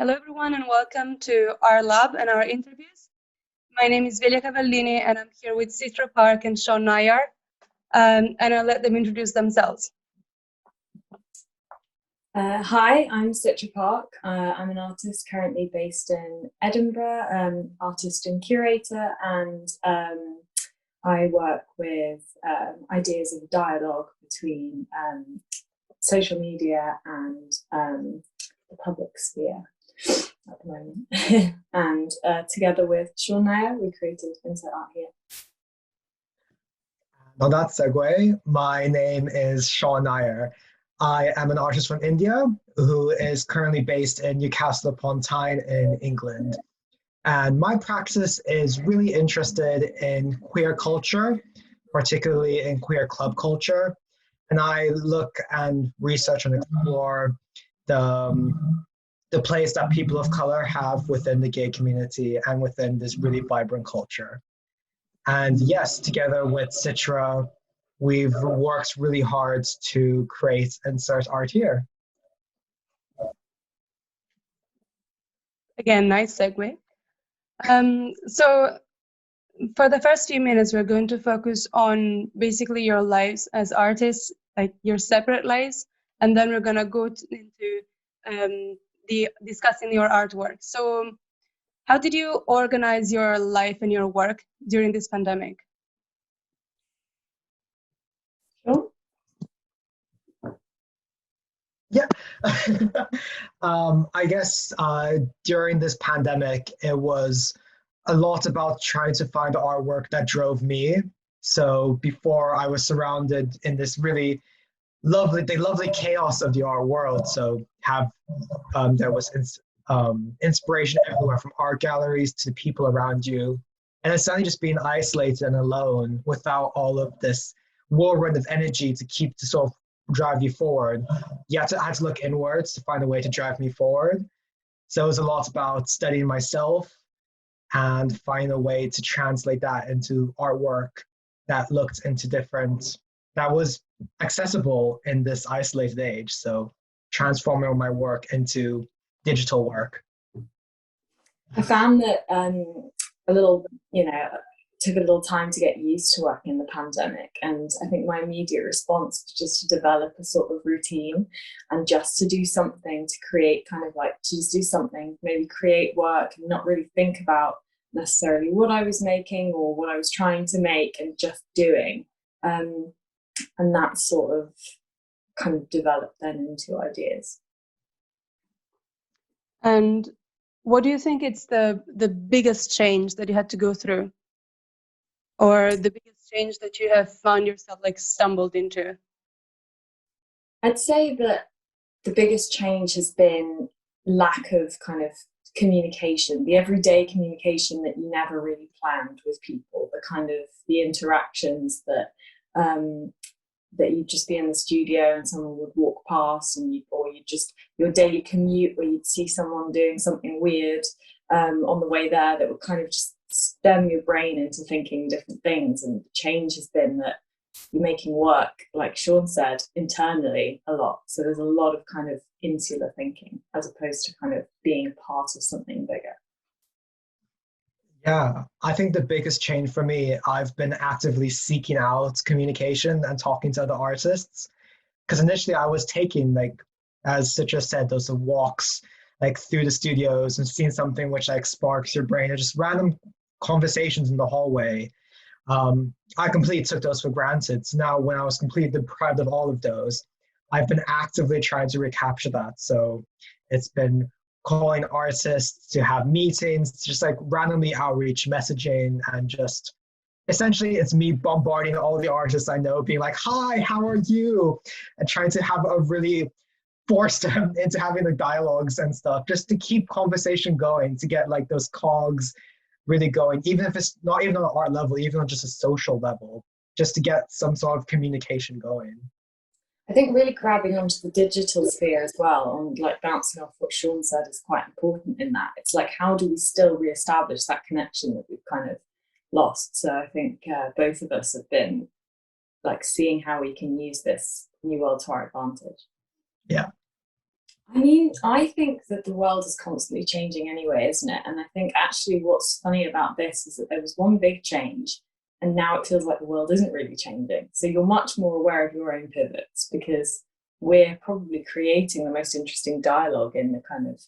Hello, everyone, and welcome to our lab and our interviews. My name is Velia Cavallini, and I'm here with Tsitra Park and Shawn Nayar, and I'll let them introduce themselves. Hi, I'm Tsitra Park. I'm an artist currently based in Edinburgh, artist and curator, and I work with ideas of dialogue between social media and the public sphere at the moment. And together with Shawn Nayar, we created Inserta here. On that segue, my name is Shawn Nayar. I am an artist from India who is currently based in Newcastle upon Tyne in England. And my practice is really interested in queer culture, particularly in queer club culture. And I look and research and explore the place that people of color have within the gay community and within this really vibrant culture. And yes, together with Tsitra, we've worked really hard to create Insert art here. Again, nice segue. So for the first few minutes, we're going to focus on basically your lives as artists, like your separate lives, and then we're going to go into discussing your artwork. So how did you organize your life and your work during this pandemic? Sure. Yeah, I guess during this pandemic, it was a lot about trying to find artwork that drove me. So before I was surrounded in this really lovely chaos of the art world. So there was inspiration everywhere from art galleries to the people around you. And it's suddenly just being isolated and alone without all of this whirlwind of energy to keep to sort of drive you forward. I had to look inwards to find a way to drive me forward. So it was a lot about studying myself and finding a way to translate that into artwork that looked into that was accessible in this isolated age. So transforming my work into digital work. I found that took a little time to get used to working in the pandemic. And I think my immediate response was just to develop a sort of routine and just to do something to create to just do something, maybe create work and not really think about necessarily what I was making or what I was trying to make and just doing. And that sort of kind of developed then into ideas. And what do you think it's the biggest change that you had to go through? Or the biggest change that you have found yourself stumbled into? I'd say that the biggest change has been lack of kind of communication, the everyday communication that you never really planned with people, the interactions that you'd just be in the studio and someone would walk past your daily commute where you'd see someone doing something weird on the way there that would kind of just stem your brain into thinking different things. And the change has been that you're making work, like Shawn said, internally a lot. So there's a lot of kind of insular thinking as opposed to kind of being part of something bigger. Yeah, I think the biggest change for me, I've been actively seeking out communication and talking to other artists. Because initially I was taking, as Tsitra said, those walks through the studios and seeing something which sparks your brain or just random conversations in the hallway. I completely took those for granted. So now when I was completely deprived of all of those, I've been actively trying to recapture that. So it's been calling artists to have meetings, just randomly outreach messaging, and just essentially it's me bombarding all the artists I know, being like, hi, how are you? And trying to have force them into having the dialogues and stuff, just to keep conversation going, to get those cogs really going, even if it's not even on an art level, even on just a social level, just to get some sort of communication going. I think really grabbing onto the digital sphere as well, and bouncing off what Shawn said, is quite important in that. It's how do we still reestablish that connection that we've kind of lost? So I think both of us have been seeing how we can use this new world to our advantage. Yeah. I mean, I think that the world is constantly changing anyway, isn't it? And I think actually what's funny about this is that there was one big change and now it feels like the world isn't really changing. So you're much more aware of your own pivots because we're probably creating the most interesting dialogue in the kind of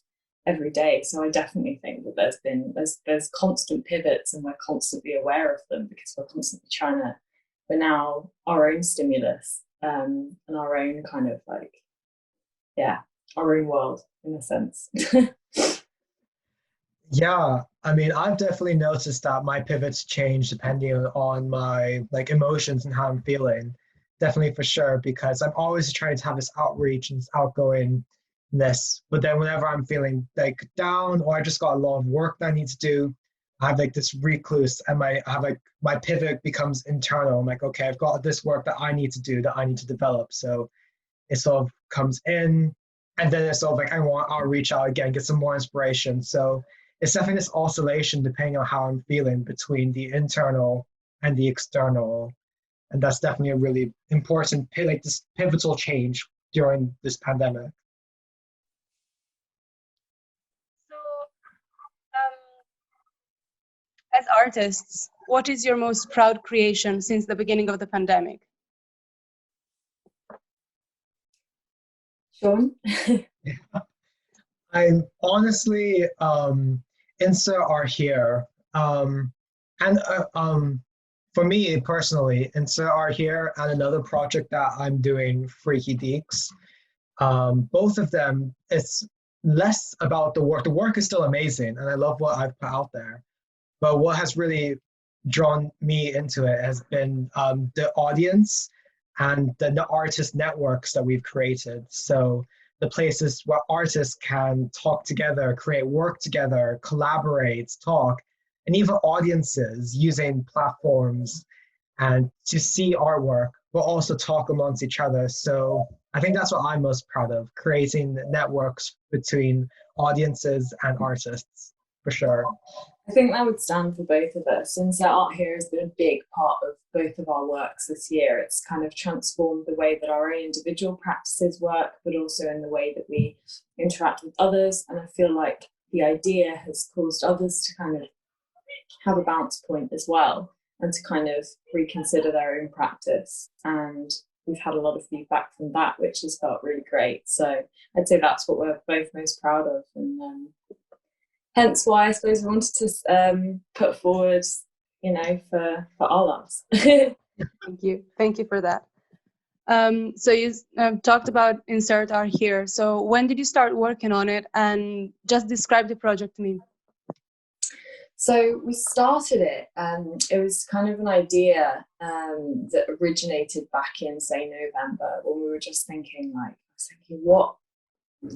every day. So I definitely think that there's constant pivots and we're constantly aware of them because we're constantly we're now our own stimulus and our own kind of like, yeah, our own world in a sense. Yeah, I mean, I've definitely noticed that my pivots change depending on my like emotions and how I'm feeling. Definitely for sure, because I'm always trying to have this outreach and this outgoingness. But then whenever I'm feeling like down or I just got a lot of work that I need to do, I have like this recluse and my pivot becomes internal. I'm like, okay, I've got this work that I need to do, that I need to develop. So it sort of comes in and then it's sort of like I'll reach out again, get some more inspiration. So it's definitely this oscillation depending on how I'm feeling between the internal and the external. And that's definitely a really important, like this pivotal change during this pandemic. So, as artists, what is your most proud creation since the beginning of the pandemic? Shawn? I'm honestly, Insta are here. And for me personally, Insta are here and another project that I'm doing, Freaky Deeks. Both of them, it's less about the work. The work is still amazing and I love what I've put out there. But what has really drawn me into it has been the audience and the artist networks that we've created. So the places where artists can talk together, create work together, collaborate, talk, and even audiences using platforms and to see artwork, but also talk amongst each other. So I think that's what I'm most proud of, creating networks between audiences and artists, for sure. I think that would stand for both of us. Insert Art Here has been a big part of both of our works this year. It's kind of transformed the way that our own individual practices work, but also in the way that we interact with others. And I feel like the idea has caused others to kind of have a bounce point as well and to kind of reconsider their own practice. And we've had a lot of feedback from that, which has felt really great. So I'd say that's what we're both most proud of. And hence why I suppose we wanted to put forward, for our loves. Thank you for that. So you talked about Insert Are Here. So when did you start working on it, and just describe the project to me? So we started it, it was kind of an idea that originated back in, say, November, when we were just thinking, what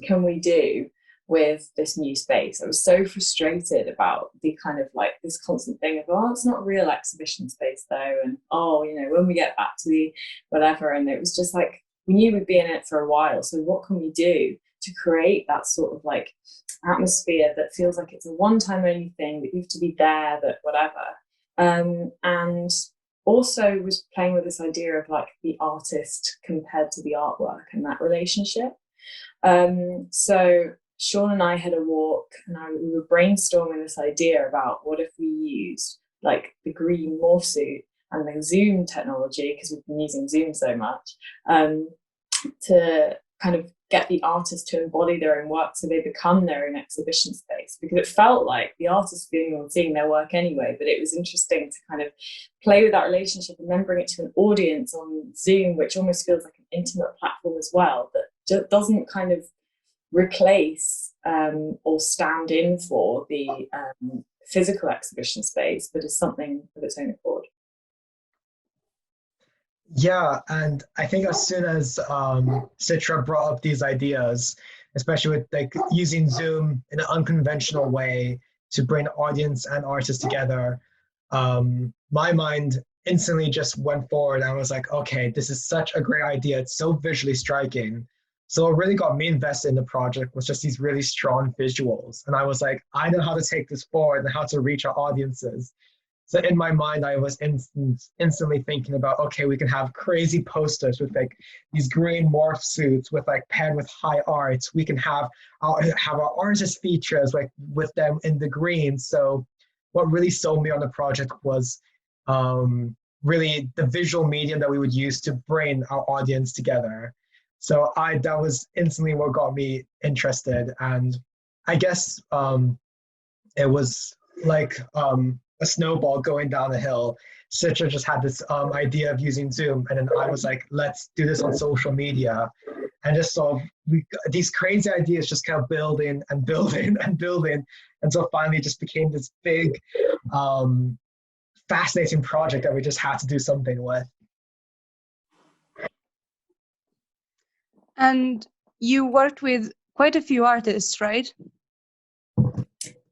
can we do with this new space? I was so frustrated about the kind of like this constant thing of, it's not a real exhibition space though, and when we get back to the whatever, and it was just like we knew we'd be in it for a while, so what can we do to create that sort of like atmosphere that feels like it's a one-time only thing, that you have to be there, that whatever. And also was playing with this idea of like the artist compared to the artwork and that relationship. So Shawn and I had a walk and we were brainstorming this idea about what if we used like the green morph suit and the Zoom technology, because we've been using Zoom so much, to kind of get the artist to embody their own work so they become their own exhibition space, because it felt like the artist feeling on seeing their work anyway, but it was interesting to kind of play with that relationship and then bring it to an audience on Zoom, which almost feels like an intimate platform as well, that doesn't kind of replace or stand in for the physical exhibition space, but is something of its own accord. Yeah, and I think as soon as Tsitra brought up these ideas, especially with like using Zoom in an unconventional way to bring audience and artists together, my mind instantly just went forward and I was like, okay, this is such a great idea. It's so visually striking. So what really got me invested in the project was just these really strong visuals. And I was like, I know how to take this forward and how to reach our audiences. So in my mind, I was instantly thinking about, okay, we can have crazy posters with like these green morph suits with like paired with high art. We can have our artist features like with them in the green. So what really sold me on the project was really the visual medium that we would use to bring our audience together. So that was instantly what got me interested. And I guess it was like a snowball going down a hill. Citra just had this idea of using Zoom, and then I was like, let's do this on social media. And just saw these crazy ideas just kept building and building and building until finally it just became this big, fascinating project that we just had to do something with. And you worked with quite a few artists, right?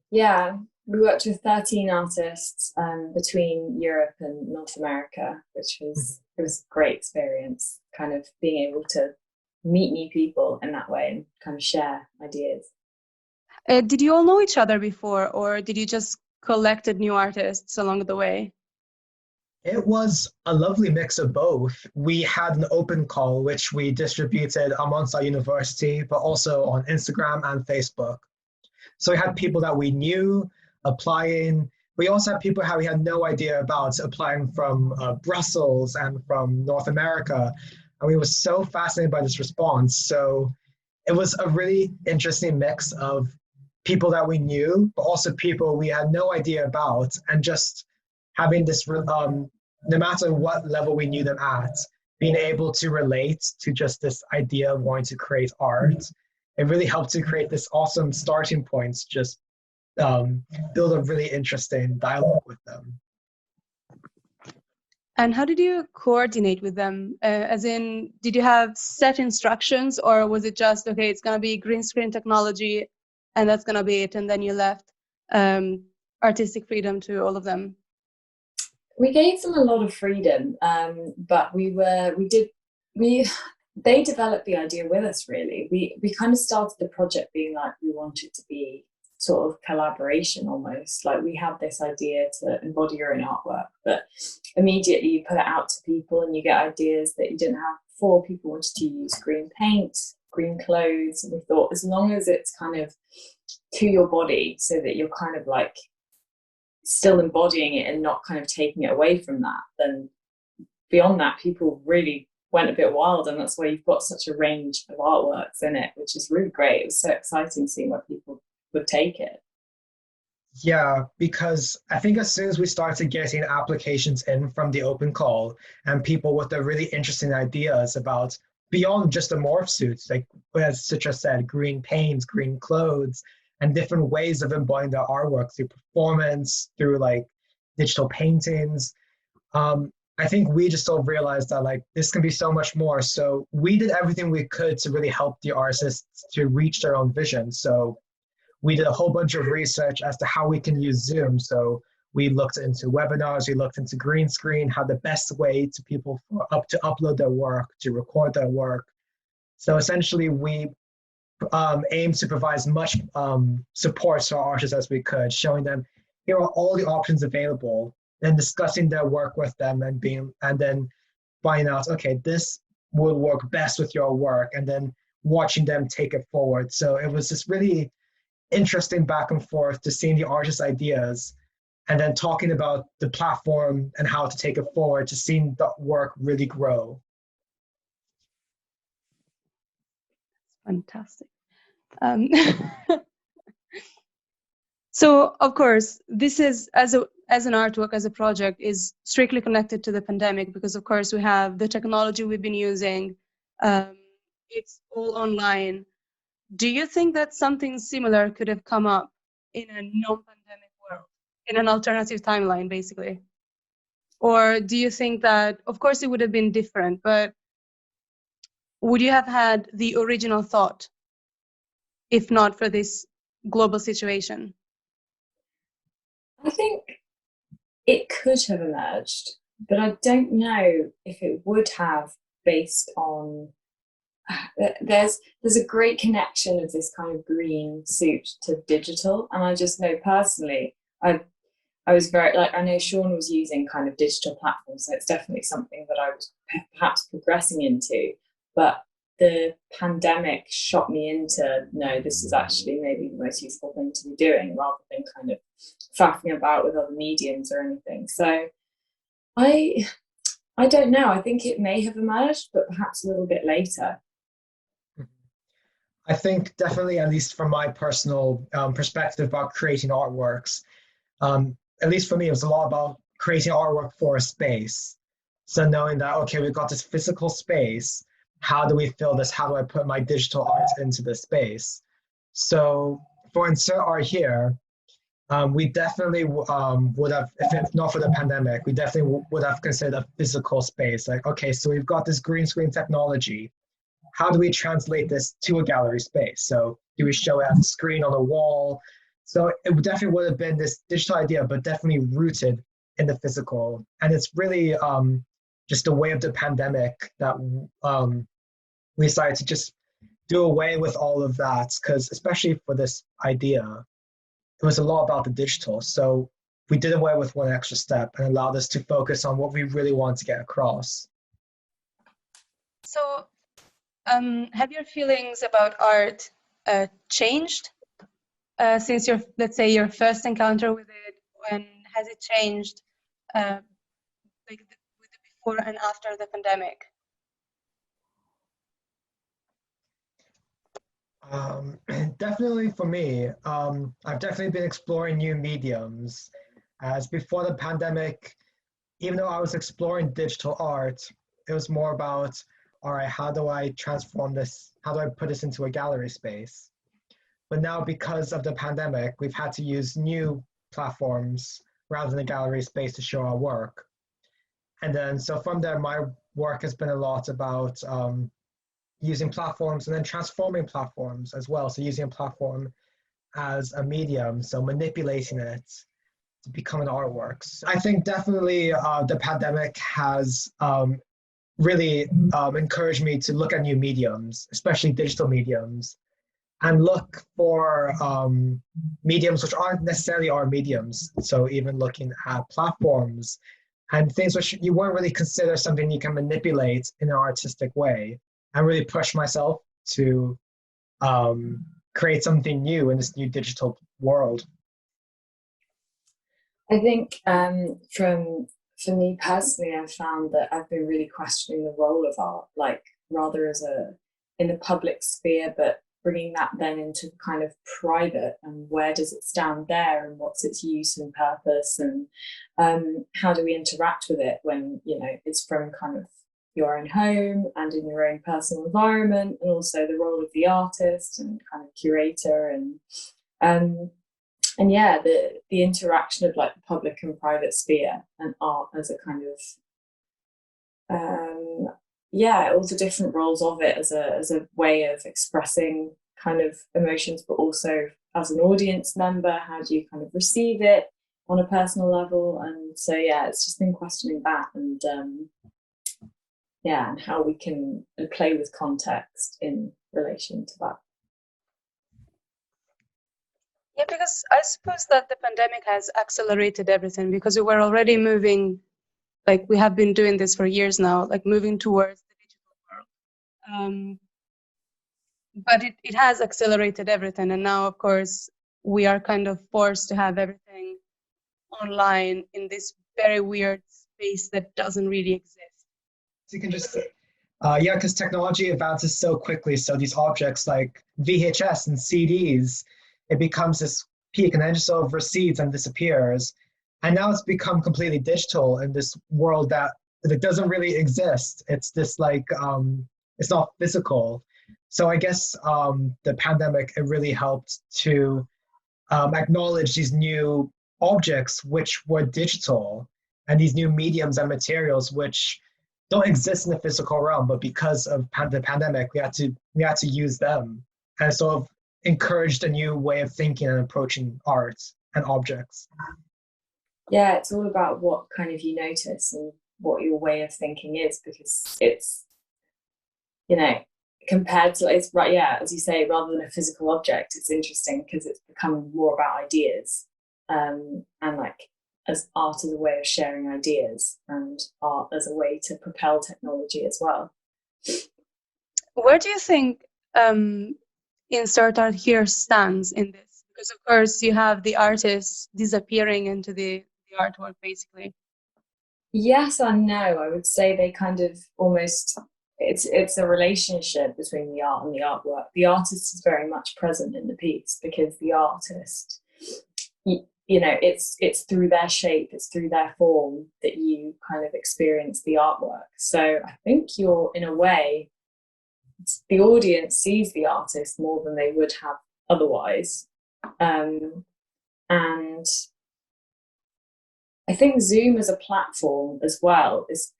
Yeah, we worked with 13 artists between Europe and North America, which was it was a great experience, kind of being able to meet new people in that way and kind of share ideas. Did you all know each other before, or did you just collected new artists along the way? It was a lovely mix of both. We had an open call, which we distributed amongst our university, but also on Instagram and Facebook. So we had people that we knew applying. We also had people we had no idea about applying from Brussels and from North America. And we were so fascinated by this response. So it was a really interesting mix of people that we knew, but also people we had no idea about, and just having this, no matter what level we knew them at, being able to relate to just this idea of wanting to create art. It really helped to create this awesome starting points, just build a really interesting dialogue with them. And how did you coordinate with them? As in, did you have set instructions, or was it just, okay, it's going to be green screen technology and that's going to be it, and then you left artistic freedom to all of them? We gave them a lot of freedom, but they developed the idea with us, really. We kind of started the project being like, we wanted to be sort of collaboration almost. Like, we had this idea to embody your own artwork, but immediately you put it out to people and you get ideas that you didn't have before. People wanted to use green paint, green clothes, and we thought, as long as it's kind of to your body, so that you're kind of like still embodying it and not kind of taking it away from that, then beyond that, people really went a bit wild. And that's why you've got such a range of artworks in it, which is really great. It was so exciting seeing where people would take it. Yeah, because I think as soon as we started getting applications in from the open call and people with the really interesting ideas about beyond just the morph suits, like as Citra said, green paints, green clothes, and different ways of embodying their artwork through performance, through like digital paintings. I think we just all realized that like this can be so much more. So we did everything we could to really help the artists to reach their own vision. So we did a whole bunch of research as to how we can use Zoom. So we looked into webinars, we looked into green screen, how the best way to people to upload their work, to record their work. So essentially we aimed to provide as much support to our artists as we could, showing them here are all the options available, and discussing their work with them, and then finding out, okay, this will work best with your work, and then watching them take it forward. So it was this really interesting back and forth to seeing the artist's ideas and then talking about the platform and how to take it forward, to seeing the work really grow. Fantastic. So of course, this is as an artwork, as a project, is strictly connected to the pandemic, because of course we have the technology we've been using. It's all online. Do you think that something similar could have come up in a non-pandemic world, in an alternative timeline, basically? Or do you think that, of course, it would have been different, but would you have had the original thought if not for this global situation? I think it could have emerged, but I don't know if it would have, based on there's a great connection of this kind of green suit to digital, and I just know personally I was very, like, I know Shawn was using kind of digital platforms, so it's definitely something that I was perhaps progressing into. But the pandemic shot me into, no, this is actually maybe the most useful thing to be doing, rather than kind of faffing about with other mediums or anything. So I don't know. I think it may have emerged, but perhaps a little bit later. I think definitely, at least from my personal perspective about creating artworks, at least for me, it was a lot about creating artwork for a space. So knowing that, okay, we've got this physical space, how do we fill this? How do I put my digital art into this space? So for Insert Art here, we definitely would have, if it's not for the pandemic, we definitely would have considered a physical space. Like, okay, so we've got this green screen technology. How do we translate this to a gallery space? So do we show it as a screen on a wall? So it definitely would have been this digital idea, but definitely rooted in the physical. And it's really just the way of the pandemic that we decided to just do away with all of that, because especially for this idea, it was a lot about the digital. So we did away with one extra step and allowed us to focus on what we really want to get across. So have your feelings about art changed since your, let's say, your first encounter with it? When has it changed, like with the before and after the pandemic? Definitely for me, I've definitely been exploring new mediums. As before the pandemic, even though I was exploring digital art, it was more about, all right, how do I transform this? How do I put this into a gallery space? But now, because of the pandemic, we've had to use new platforms rather than a gallery space to show our work. And then, so from there, my work has been a lot about using platforms and then transforming platforms as well. So using a platform as a medium, so manipulating it to become an artwork. So I think definitely the pandemic has really encouraged me to look at new mediums, especially digital mediums, and look for mediums which aren't necessarily our mediums. So even looking at platforms and things which you won't really consider something you can manipulate in an artistic way, and really push myself to create something new in this new digital world. I think for me personally, I've found that I've been really questioning the role of art, like rather as in the public sphere, but bringing that then into kind of private, and where does it stand there, and what's its use and purpose, and how do we interact with it when, you know, it's from kind of your own home and in your own personal environment, and also the role of the artist and kind of curator, and yeah, the interaction of like the public and private sphere and art as a kind of yeah, all the different roles of it as a way of expressing kind of emotions, but also as an audience member, how do you kind of receive it on a personal level? And so yeah, it's just been questioning that, and yeah, and how we can play with context in relation to that. Yeah, because I suppose that the pandemic has accelerated everything, because we were already moving, like we have been doing this for years now, like moving towards the digital world. But it has accelerated everything. And now, of course, we are kind of forced to have everything online in this very weird space that doesn't really exist. So you can just, yeah, because technology advances so quickly. So these objects like VHS and CDs, it becomes this peak and then just sort of recedes and disappears. And now it's become completely digital in this world that doesn't really exist. It's this like, it's not physical. So I guess the pandemic, it really helped to acknowledge these new objects which were digital, and these new mediums and materials which don't exist in the physical realm, but because of the pandemic, we had to use them, and sort of encouraged a new way of thinking and approaching art and objects. Yeah, it's all about what kind of you notice and what your way of thinking is, because it's, you know, compared to, it's right, yeah, as you say, rather than a physical object, it's interesting because it's becoming more about ideas, and like as art as a way of sharing ideas and art as a way to propel technology as well. Where do you think Inserta here stands in this? Because of course you have the artists disappearing into the artwork basically. Yes and no. I would say they kind of almost, it's a relationship between the art and the artwork. The artist is very much present in the piece because the artist, you know, it's through their shape, it's through their form that you kind of experience the artwork. So I think you're, in a way, the audience sees the artist more than they would have otherwise. And I think Zoom as a platform as well is,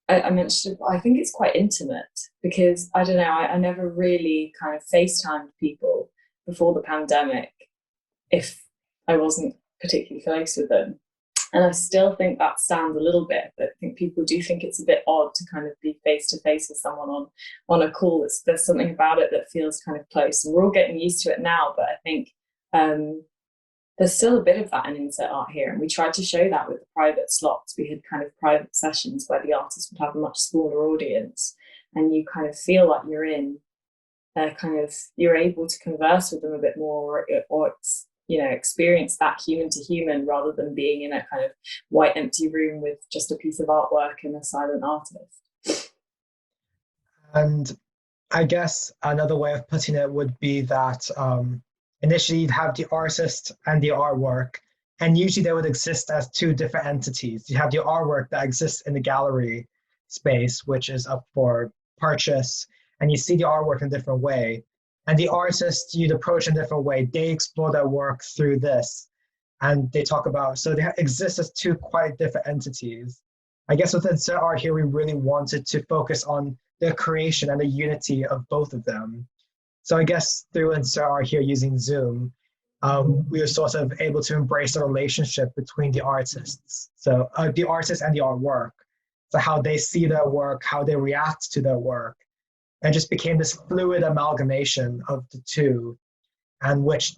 I mentioned, I think it's quite intimate because, I don't know, I never really kind of FaceTimed people before the pandemic if I wasn't particularly close with them. And I still think that stands a little bit, but I think people do think it's a bit odd to kind of be face to face with someone on a call. There's something about it that feels kind of close, and we're all getting used to it now, but I think there's still a bit of that in insert art here, and we tried to show that with the private slots. We had kind of private sessions where the artist would have a much smaller audience, and you kind of feel like you're in you're able to converse with them a bit more, or you know, experience that human to human rather than being in a kind of white empty room with just a piece of artwork and a silent artist. And I guess another way of putting it would be that initially you'd have the artist and the artwork, and usually they would exist as two different entities. You have the artwork that exists in the gallery space, which is up for purchase, and you see the artwork in a different way. And the artist you'd approach in a different way. They explore their work through this, and they talk about, so they exist as two quite different entities. I guess with Insert Art here, we really wanted to focus on the creation and the unity of both of them. So I guess through Insert Art here using Zoom, we were sort of able to embrace the relationship between the artists. So the artist and the artwork. So how they see their work, how they react to their work. And just became this fluid amalgamation of the two, and which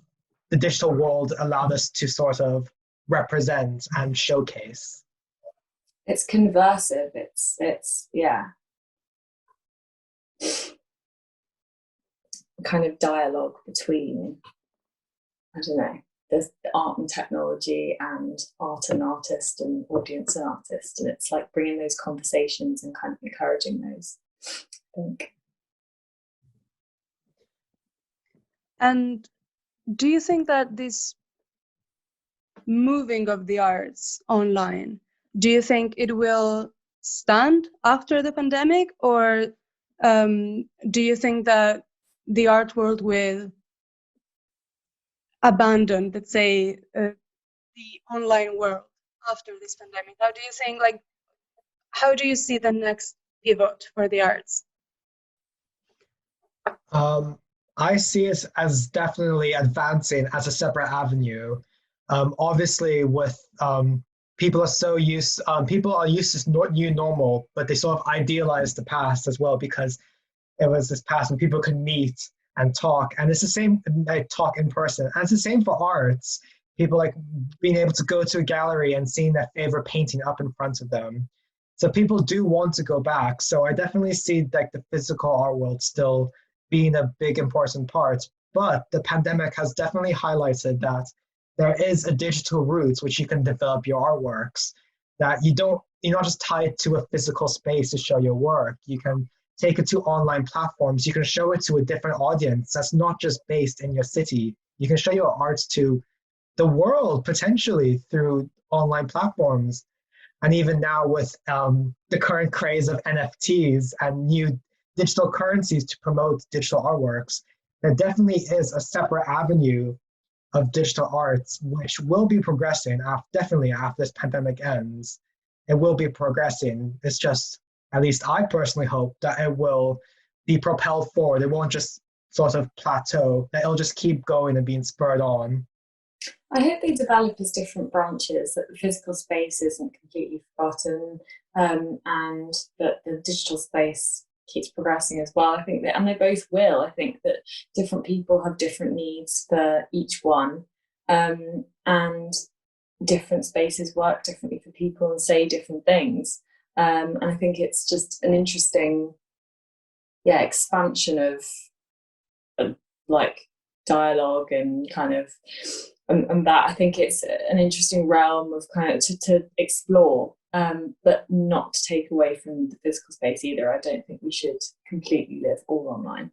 the digital world allowed us to sort of represent and showcase. It's conversive. It's yeah, kind of dialogue between, I don't know, the art and technology and art and artist and audience and artist, and it's like bringing those conversations and kind of encouraging those, I think. And do you think that this moving of the arts online, do you think it will stand after the pandemic, or do you think that the art world will abandon, let's say, the online world after this pandemic? How do you think, like, how do you see the next pivot for the arts? I see it as definitely advancing as a separate avenue. Obviously, with people are used to this new normal, but they sort of idealize the past as well, because it was this past when people could meet and talk, and it's the same, like, talk in person. And it's the same for arts. People like being able to go to a gallery and seeing their favorite painting up in front of them. So people do want to go back. So I definitely see like the physical art world still being a big important part, but the pandemic has definitely highlighted that there is a digital route which you can develop your artworks, that you're not just tied to a physical space to show your work. You can take it to online platforms. You can show it to a different audience that's not just based in your city. You can show your arts to the world potentially through online platforms. And even now with the current craze of NFTs and new digital currencies to promote digital artworks, there definitely is a separate avenue of digital arts which will be progressing definitely after this pandemic ends. It will be progressing. It's just, at least I personally hope, that it will be propelled forward. It won't just sort of plateau, that it'll just keep going and being spurred on. I hope they develop as different branches, that the physical space isn't completely forgotten, and that the digital space keeps progressing as well. I think that, and they both will. I think that different people have different needs for each one, and different spaces work differently for people and say different things. And I think it's just an interesting, expansion of like dialogue and kind of, and that I think it's an interesting realm of kind of to explore, but not to take away from the physical space either. I don't think we should completely live all online.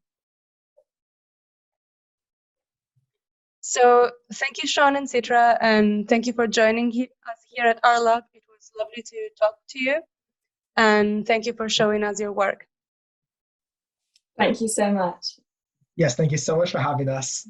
So thank you, Shawn and Tsitra, and thank you for joining us here at our lab. It was lovely to talk to you, and thank you for showing us your work. Thank you so much. Yes, thank you so much for having us.